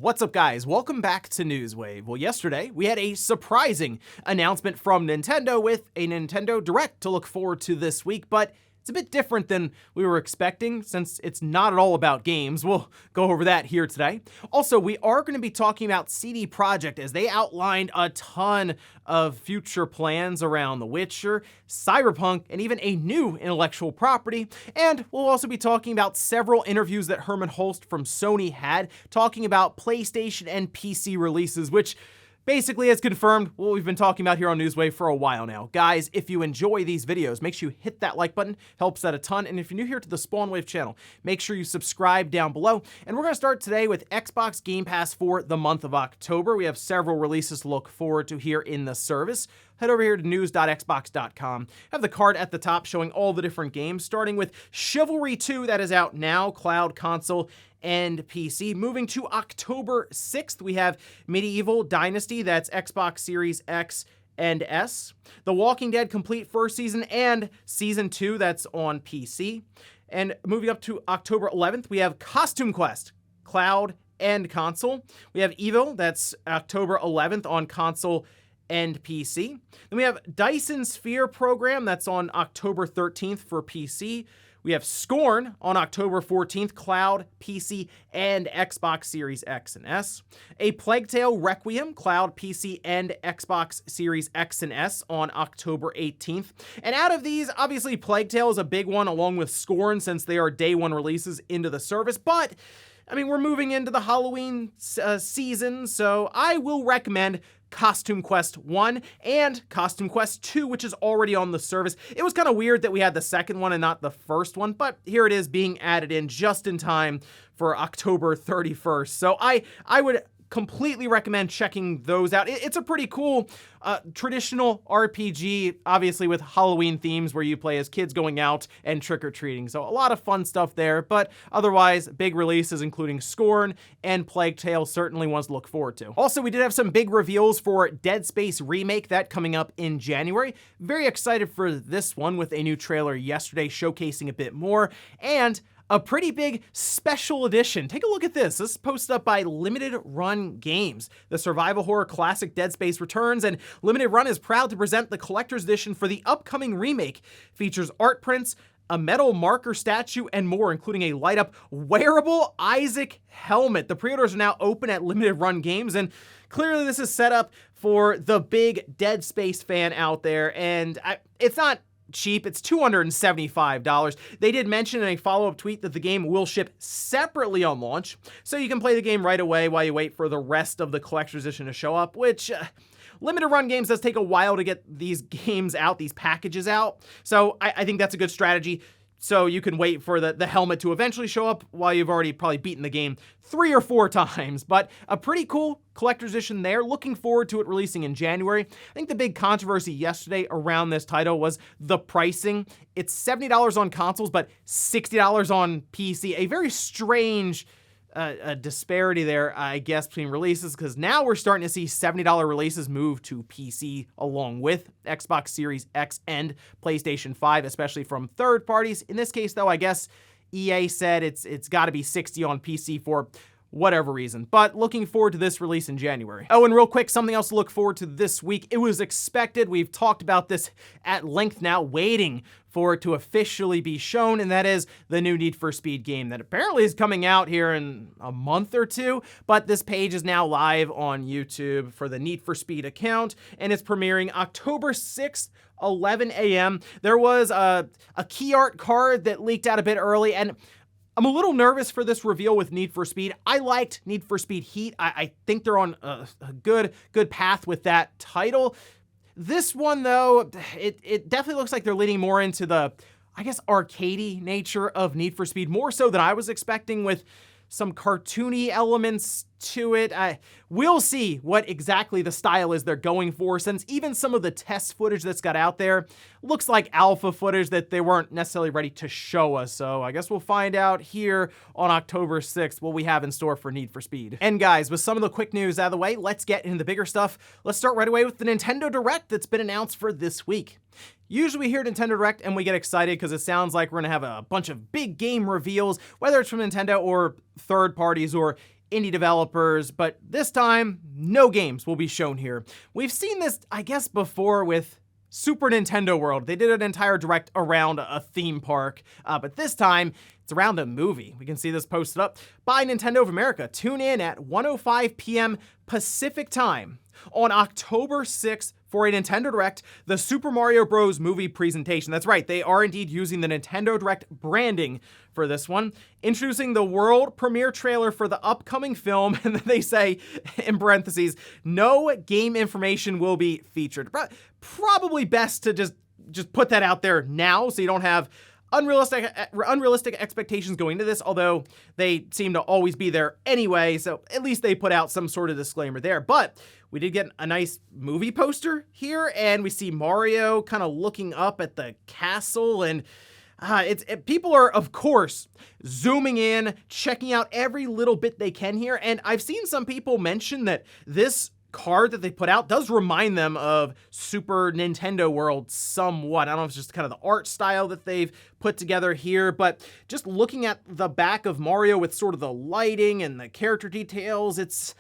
What's up, guys? Welcome back to Newswave. Well, yesterday we had a surprising announcement from Nintendo with a Nintendo Direct to look forward to this week, but it's a bit different than we were expecting since it's not at all about games. We'll go over that here today. Also, we are going to be talking about CD Projekt as they outlined a ton of future plans around The Witcher, Cyberpunk, and even a new intellectual property. And we'll also be talking about several interviews that Herman Hulst from Sony had talking about PlayStation and PC releases, which basically has confirmed what we've been talking about here on Newswave for a while now. Guys, if you enjoy these videos, make sure you hit that like button, helps out a ton. And if you're new here to the SpawnWave channel, make sure you subscribe down below. And we're gonna start today with Xbox Game Pass for the month of October. We have several releases to look forward to here in the service. Head over here to news.xbox.com. Have the card at the top showing all the different games, starting with Chivalry 2 that is out now, cloud, console, and PC. Moving to October 6th, we have Medieval Dynasty, that's Xbox Series X and S. The Walking Dead Complete First Season and Season 2, that's on PC. And moving up to October 11th, we have Costume Quest, cloud and console. We have Evo, that's October 11th on console and PC. Then we have Dyson Sphere Program, that's on October 13th for PC. We have Scorn on October 14th, cloud, PC, and Xbox Series X and S. A Plague Tale Requiem, cloud, PC, and Xbox Series X and S on October 18th. And out of these, obviously Plague Tale is a big one along with Scorn since they are day one releases into the service, but I mean, we're moving into the Halloween season, so I will recommend Costume Quest 1 and Costume Quest 2, which is already on the service. It was kind of weird that we had the second one and not the first one, but here it is being added in just in time for October 31st. So I would completely recommend checking those out. It's a pretty cool traditional RPG, obviously with Halloween themes where you play as kids going out and trick-or-treating. So a lot of fun stuff there, but otherwise big releases including Scorn and Plague Tale, certainly ones to look forward to. Also, we did have some big reveals for Dead Space Remake, that coming up in January. Very excited for this one with a new trailer yesterday showcasing a bit more, and a pretty big special edition. Take a look at this. This is posted up by Limited Run Games. The survival horror classic Dead Space returns, and Limited Run is proud to present the collector's edition for the upcoming remake. Features art prints, a metal marker statue, and more, including a light-up wearable Isaac helmet. The pre-orders are now open at Limited Run Games, and clearly this is set up for the big Dead Space fan out there, and it's not cheap. It's $275. They did mention in a follow-up tweet that the game will ship separately on launch, so you can play the game right away while you wait for the rest of the collector's edition to show up, which Limited Run Games does take a while to get these games out, these packages out, so I think that's a good strategy. So you can wait for the helmet to eventually show up while you've already probably beaten the game 3 or 4 times. But a pretty cool collector's edition there. Looking forward to it releasing in January. I think the big controversy yesterday around this title was the pricing. It's $70 on consoles, but $60 on PC. A very strange a disparity there, I guess, between releases, because now we're starting to see $70 releases move to PC along with Xbox Series X and PlayStation 5, especially from third parties. In this case, though, I guess EA said it's got to be $60 on PC for whatever reason, but looking forward to this release in January. Oh, and real quick, something else to look forward to this week. It was expected, we've talked about this at length now, waiting for it to officially be shown, and that is the new Need for Speed game that apparently is coming out here in a month or two, but this page is now live on YouTube for the Need for Speed account, and it's premiering October 6th, 11 a.m. There was a key art card that leaked out a bit early, and I'm a little nervous for this reveal with Need for Speed. I liked Need for Speed Heat. I think they're on a good path with that title. This one, though, it definitely looks like they're leaning more into the, I guess, arcadey nature of Need for Speed, more so than I was expecting, with some cartoony elements to it. We'll see what exactly the style is they're going for, since even some of the test footage that's got out there looks like alpha footage that they weren't necessarily ready to show us. So I guess we'll find out here on October 6th what we have in store for Need for Speed. And guys, with some of the quick news out of the way, let's get into the bigger stuff. Let's start right away with the Nintendo Direct that's been announced for this week. Usually we hear Nintendo Direct and we get excited because it sounds like we're gonna have a bunch of big game reveals, whether it's from Nintendo or third parties or indie developers, but this time, no games will be shown here. We've seen this, I guess, before with Super Nintendo World. They did an entire direct around a theme park, but this time it's around a movie. We can see this posted up by Nintendo of America. Tune in at 1:05 p.m. Pacific time on October 6th for a Nintendo Direct, the Super Mario Bros. Movie presentation. That's right, they are indeed using the Nintendo Direct branding for this one, introducing the world premiere trailer for the upcoming film, and then they say, in parentheses, no game information will be featured. Probably best to just put that out there now so you don't have unrealistic expectations going into this, although they seem to always be there anyway, so at least they put out some sort of disclaimer there. But we did get a nice movie poster here, and we see Mario kind of looking up at the castle, and people are, of course, zooming in, checking out every little bit they can here, and I've seen some people mention that this card that they put out does remind them of Super Nintendo World somewhat. I don't know if it's just kind of the art style that they've put together here, but just looking at the back of Mario with sort of the lighting and the character details, it's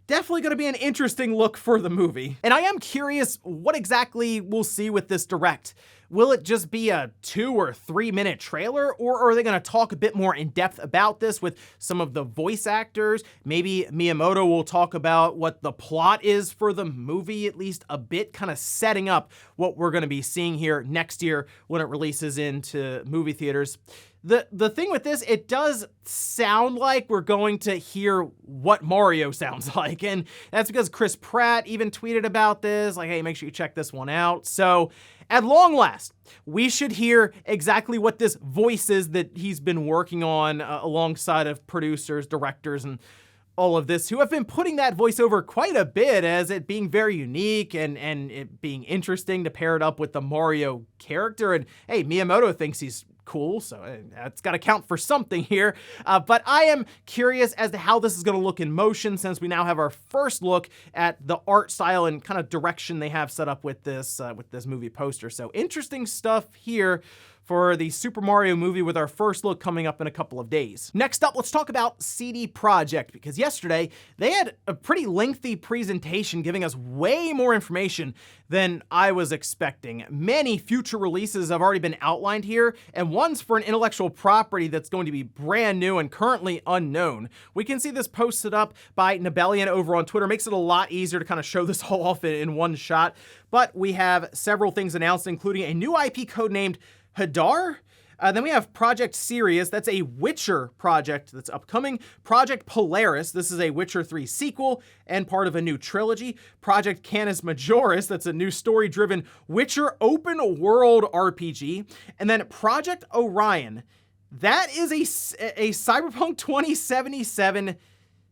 definitely going to be an interesting look for the movie. And I am curious what exactly we'll see with this Direct. Will it just be a 2 or 3 minute trailer, or are they going to talk a bit more in depth about this with some of the voice actors? Maybe Miyamoto will talk about what the plot is for the movie, at least a bit, kind of setting up what we're going to be seeing here next year when it releases into movie theaters. The thing with this, it does sound like we're going to hear what Mario sounds like, and that's because Chris Pratt even tweeted about this, like, hey, make sure you check this one out. So at long last, we should hear exactly what this voice is that he's been working on alongside of producers, directors, and all of this, who have been putting that voiceover quite a bit as it being very unique and it being interesting to pair it up with the Mario character. And hey, Miyamoto thinks he's cool, so that's got to count for something here. But I am curious as to how this is going to look in motion, since we now have our first look at the art style and kind of direction they have set up with this movie poster. So interesting stuff here for the Super Mario movie, with our first look coming up in a couple of days. Next up, let's talk about CD Projekt, because yesterday they had a pretty lengthy presentation giving us way more information than I was expecting. Many future releases have already been outlined here, and one's for an intellectual property that's going to be brand new and currently unknown. We can see this posted up by Nebelian over on Twitter. Makes it a lot easier to kind of show this all off in one shot. But we have several things announced, including a new IP codenamed Hadar. Then we have Projekt Sirius, that's a Witcher project that's upcoming. Project Polaris, this is a Witcher 3 sequel and part of a new trilogy. Project Canis Majoris, that's a new story-driven Witcher open-world RPG. And then Project Orion, that is a Cyberpunk 2077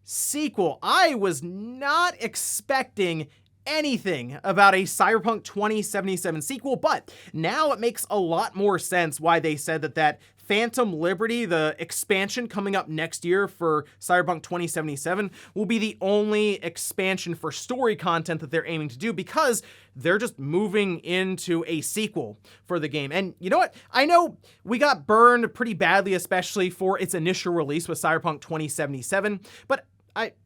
sequel. I was not expecting anything about a Cyberpunk 2077 sequel, but now it makes a lot more sense why they said that Phantom Liberty, the expansion coming up next year for Cyberpunk 2077, will be the only expansion for story content that they're aiming to do, because they're just moving into a sequel for the game. And you know what? I know we got burned pretty badly, especially for its initial release with Cyberpunk 2077, but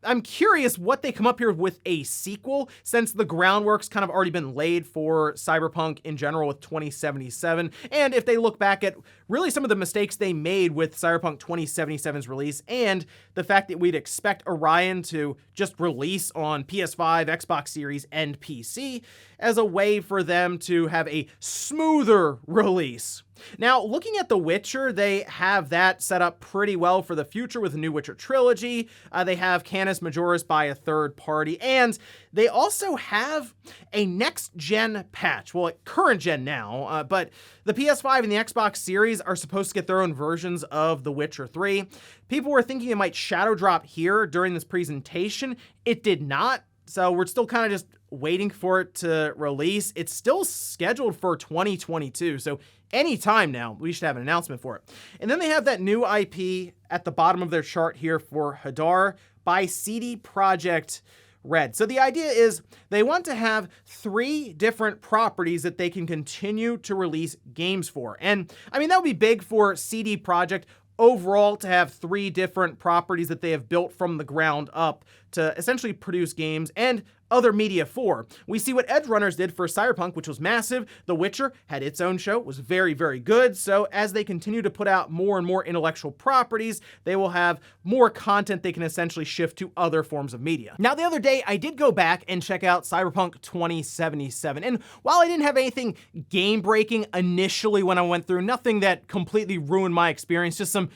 I'm curious what they come up here with a sequel, since the groundwork's kind of already been laid for Cyberpunk in general with 2077. And if they look back at really some of the mistakes they made with Cyberpunk 2077's release, and the fact that we'd expect Orion to just release on PS5, Xbox Series, and PC as a way for them to have a smoother release. Now, looking at The Witcher, they have that set up pretty well for the future with the new Witcher trilogy. They have Canis Majoris by a third party, and they also have a next-gen patch. Well, current-gen now, but the PS5 and the Xbox Series are supposed to get their own versions of The Witcher 3. People were thinking it might shadow drop here during this presentation. It did not, so we're still kind of just waiting for it to release. It's still scheduled for 2022, so anytime now, we should have an announcement for it. And then they have that new IP at the bottom of their chart here for Hadar by CD Projekt Red. So the idea is they want to have 3 different properties that they can continue to release games for. And I mean, that would be big for CD Projekt overall to have 3 different properties that they have built from the ground up to essentially produce games and other media for. We see what Edgerunners did for Cyberpunk, which was massive. The Witcher had its own show, was very, very good. So as they continue to put out more and more intellectual properties, they will have more content they can essentially shift to other forms of media. Now, the other day, I did go back and check out Cyberpunk 2077. And while I didn't have anything game-breaking initially when I went through, nothing that completely ruined my experience, just some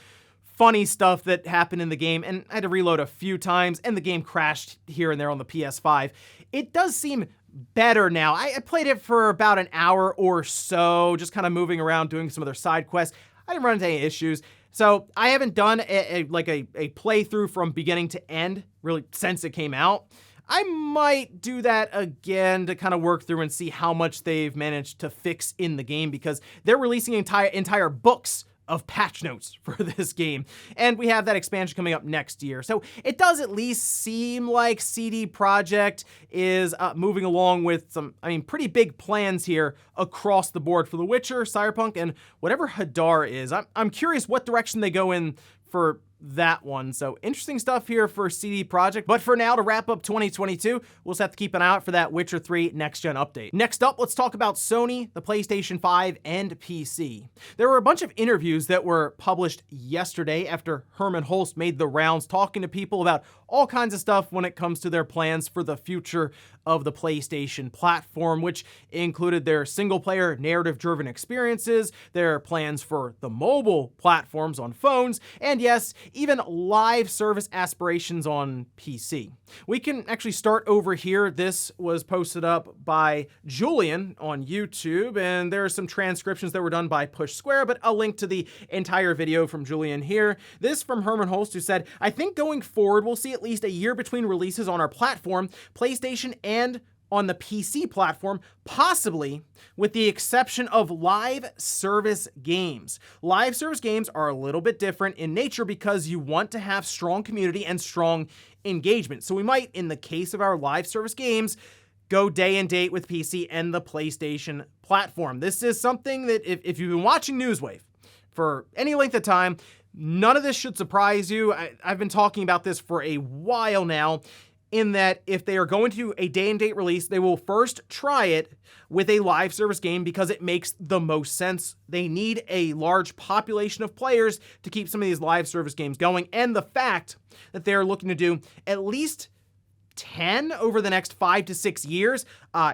funny stuff that happened in the game, and I had to reload a few times, and the game crashed here and there on the PS5. It does seem better now. I played it for about an hour or so, just kind of moving around, doing some other side quests. I didn't run into any issues. So I haven't done a playthrough from beginning to end, really, since it came out. I might do that again to kind of work through and see how much they've managed to fix in the game, because they're releasing entire books of patch notes for this game. And we have that expansion coming up next year. So it does at least seem like CD Projekt is moving along with some, pretty big plans here across the board for The Witcher, Cyberpunk, and whatever Hadar is. I'm curious what direction they go in for that one. So interesting stuff here for CD Projekt. But for now, to wrap up 2022, we'll just have to keep an eye out for that Witcher 3 next-gen update. Next up, let's talk about Sony, the PlayStation 5, and PC. There were a bunch of interviews that were published yesterday after Herman Hulst made the rounds talking to people about all kinds of stuff when it comes to their plans for the future of the PlayStation platform, which included their single-player narrative-driven experiences, their plans for the mobile platforms on phones, and yes, even live service aspirations on PC. We can actually start over here. This was posted up by Julian on YouTube, and there are some transcriptions that were done by Push Square, but I'll link to the entire video from Julian here. This from Herman Hulst, who said, "I think going forward, we'll see at least a year between releases on our platform, PlayStation and on the PC platform, possibly with the exception of live service games. Live service games are a little bit different in nature because you want to have strong community and strong engagement. So we might, in the case of our live service games, go day and date with PC and the PlayStation platform." This is something that if you've been watching Newswave for any length of time, none of this should surprise you. I've been talking about this for a while now, in that if they are going to do a day-and-date release, they will first try it with a live service game because it makes the most sense. They need a large population of players to keep some of these live service games going, and the fact that they're looking to do at least 10 over the next 5 to 6 years,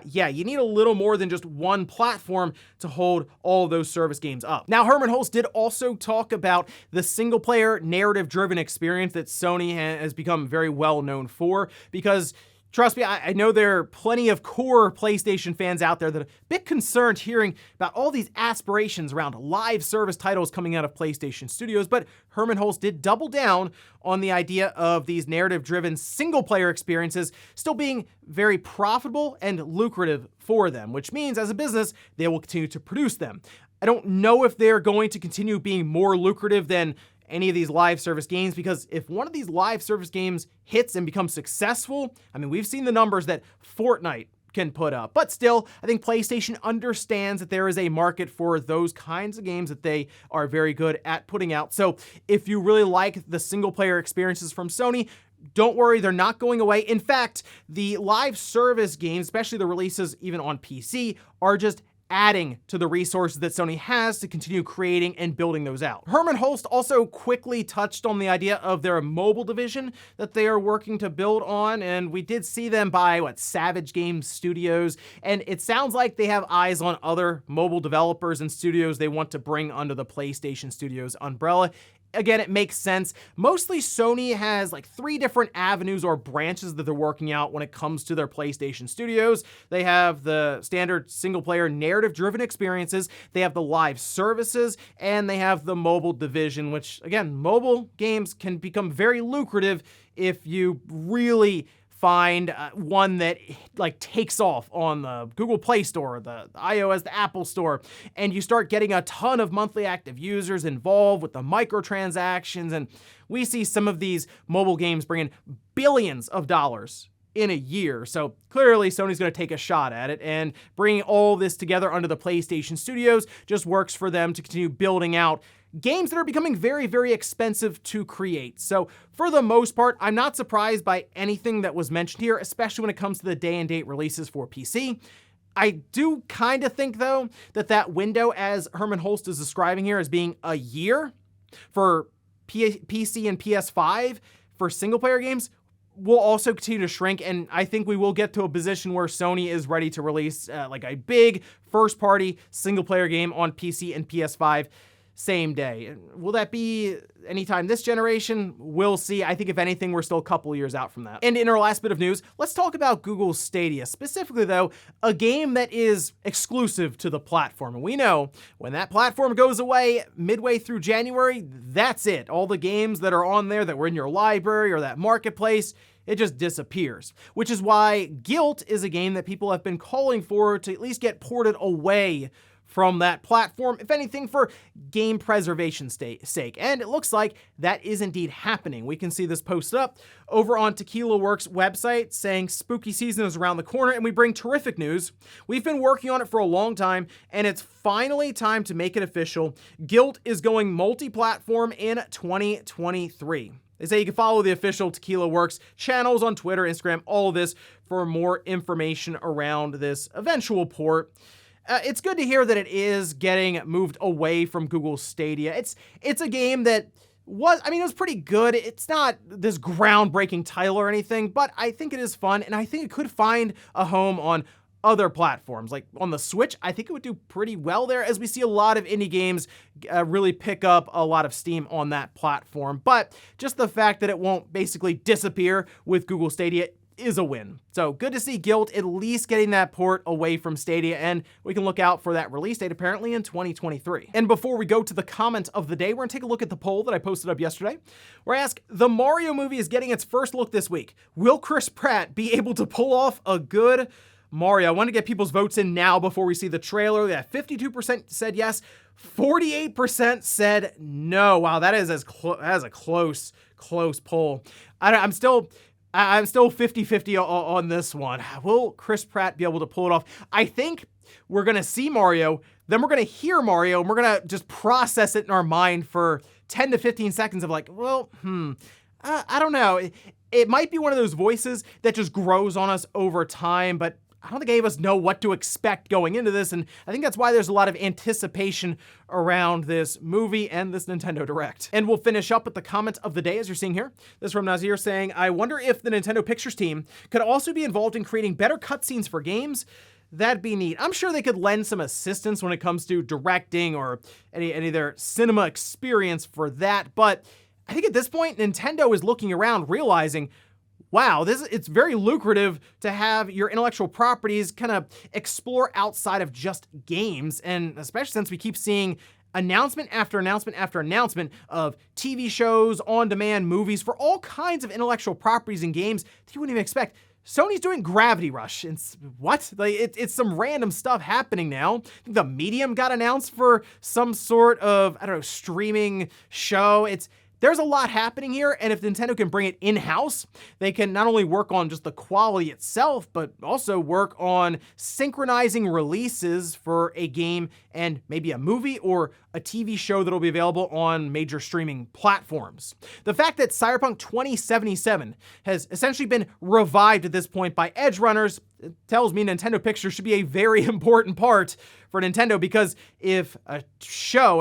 you need a little more than just one platform to hold all those service games up. Now, Herman Hulst did also talk about the single-player narrative-driven experience that Sony has become very well known for, because trust me, I know there are plenty of core PlayStation fans out there that are a bit concerned hearing about all these aspirations around live service titles coming out of PlayStation Studios, but Herman Hulst did double down on the idea of these narrative-driven single-player experiences still being very profitable and lucrative for them, which means as a business, they will continue to produce them. I don't know if they're going to continue being more lucrative than any of these live service games, because if one of these live service games hits and becomes successful, we've seen the numbers that Fortnite can put up. But still, I think PlayStation understands that there is a market for those kinds of games that they are very good at putting out. So if you really like the single-player experiences from Sony, don't worry, they're not going away. In fact, the live service games, especially the releases even on PC, are just adding to the resources that Sony has to continue creating and building those out. Herman Hulst also quickly touched on the idea of their mobile division that they are working to build on, and we did see them buy, Savage Games Studios, and it sounds like they have eyes on other mobile developers and studios they want to bring under the PlayStation Studios umbrella. Again, it makes sense. Mostly Sony has 3 different avenues or branches that they're working out when it comes to their PlayStation Studios. They have the standard single-player narrative-driven experiences, they have the live services, and they have the mobile division, which, again, mobile games can become very lucrative if you really find one that takes off on the Google Play Store, the iOS, the Apple Store, and you start getting a ton of monthly active users involved with the microtransactions, and we see some of these mobile games bringing billions of dollars in a year. So clearly Sony's going to take a shot at it, and bringing all this together under the PlayStation Studios just works for them to continue building out games that are becoming very, very expensive to create. So for the most part, I'm not surprised by anything that was mentioned here, especially when it comes to the day and date releases for PC. I do kind of think, though, that window, as Herman Holst is describing here, as being a year for PC and PS5 for single-player games, will also continue to shrink, and I think we will get to a position where Sony is ready to release like a big first-party single-player game on PC and PS5 same day. Will that be anytime this generation? We'll see. I think if anything, we're still a couple years out from that. And in our last bit of news, let's talk about Google Stadia. Specifically though, a game that is exclusive to the platform. And we know when that platform goes away midway through January, that's it. All the games that are on there that were in your library or that marketplace, it just disappears. Which is why Gylt is a game that people have been calling for to at least get ported away from that platform, if anything, for game preservation's sake. And it looks like that is indeed happening. We can see this posted up over on Tequila Works' website saying spooky season is around the corner, and we bring terrific news. We've been working on it for a long time, and it's finally time to make it official. Gylt is going multi-platform in 2023. They say you can follow the official Tequila Works channels on Twitter, Instagram, all of this for more information around this eventual port. It's good to hear that it is getting moved away from Google Stadia. It's a game that it was pretty good. It's not this groundbreaking title or anything, but I think it is fun, and I think it could find a home on other platforms. Like on the Switch, I think it would do pretty well there, as we see a lot of indie games really pick up a lot of steam on that platform. But just the fact that it won't basically disappear with Google Stadia is a win. So good to see Gylt at least getting that port away from Stadia, and we can look out for that release date apparently in 2023. And before we go to the comment of the day, we're gonna take a look at the poll that I posted up yesterday, where I ask, the Mario movie is getting its first look this week. Will Chris Pratt be able to pull off a good Mario? I want to get people's votes in now before we see the trailer. Yeah, 52% said yes, 48% said no. Wow, that is a close poll. I'm still 50-50 on this one. Will Chris Pratt be able to pull it off? I think we're gonna see Mario, then we're gonna hear Mario, and we're gonna just process it in our mind for 10 to 15 seconds of like, well, I don't know. It might be one of those voices that just grows on us over time, but I don't think any of us know what to expect going into this, and I think that's why there's a lot of anticipation around this movie and this Nintendo Direct. And we'll finish up with the comment of the day, as you're seeing here. This is from Nazir saying, I wonder if the Nintendo Pictures team could also be involved in creating better cutscenes for games. That'd be neat. I'm sure they could lend some assistance when it comes to directing or any of their cinema experience for that, but I think at this point, Nintendo is looking around realizing, wow, it's very lucrative to have your intellectual properties kind of explore outside of just games, and especially since we keep seeing announcement after announcement after announcement of TV shows, on-demand movies for all kinds of intellectual properties and games that you wouldn't even expect. Sony's doing Gravity Rush. What? Like it's some random stuff happening now. I think The Medium got announced for some sort of, I don't know, streaming show. There's a lot happening here, and if Nintendo can bring it in-house, they can not only work on just the quality itself, but also work on synchronizing releases for a game and maybe a movie or a TV show that'll be available on major streaming platforms. The fact that Cyberpunk 2077 has essentially been revived at this point by edge runners tells me Nintendo Pictures should be a very important part for Nintendo, because if a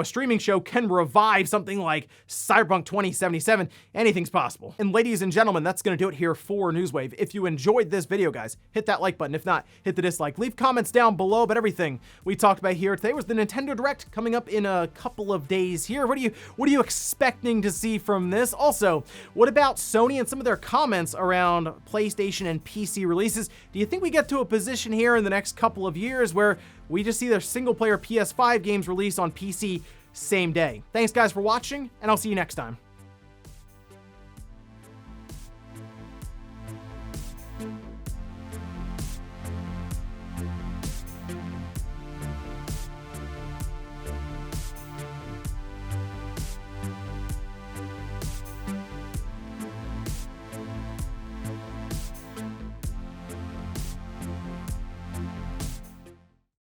streaming show can revive something like Cyberpunk 2077, anything's possible. And ladies and gentlemen, that's gonna do it here for Newswave. If you enjoyed this video, guys, hit that like button. If not, hit the dislike. Leave comments down below about everything we talked about here today. Was the Nintendo Direct coming up in a couple of days here. What are you expecting to see from this? Also, what about Sony and some of their comments around PlayStation and PC releases? Do you think we get to a position here in the next couple of years where we just see their single-player PS5 games released on PC same day? Thanks, guys, for watching, and I'll see you next time.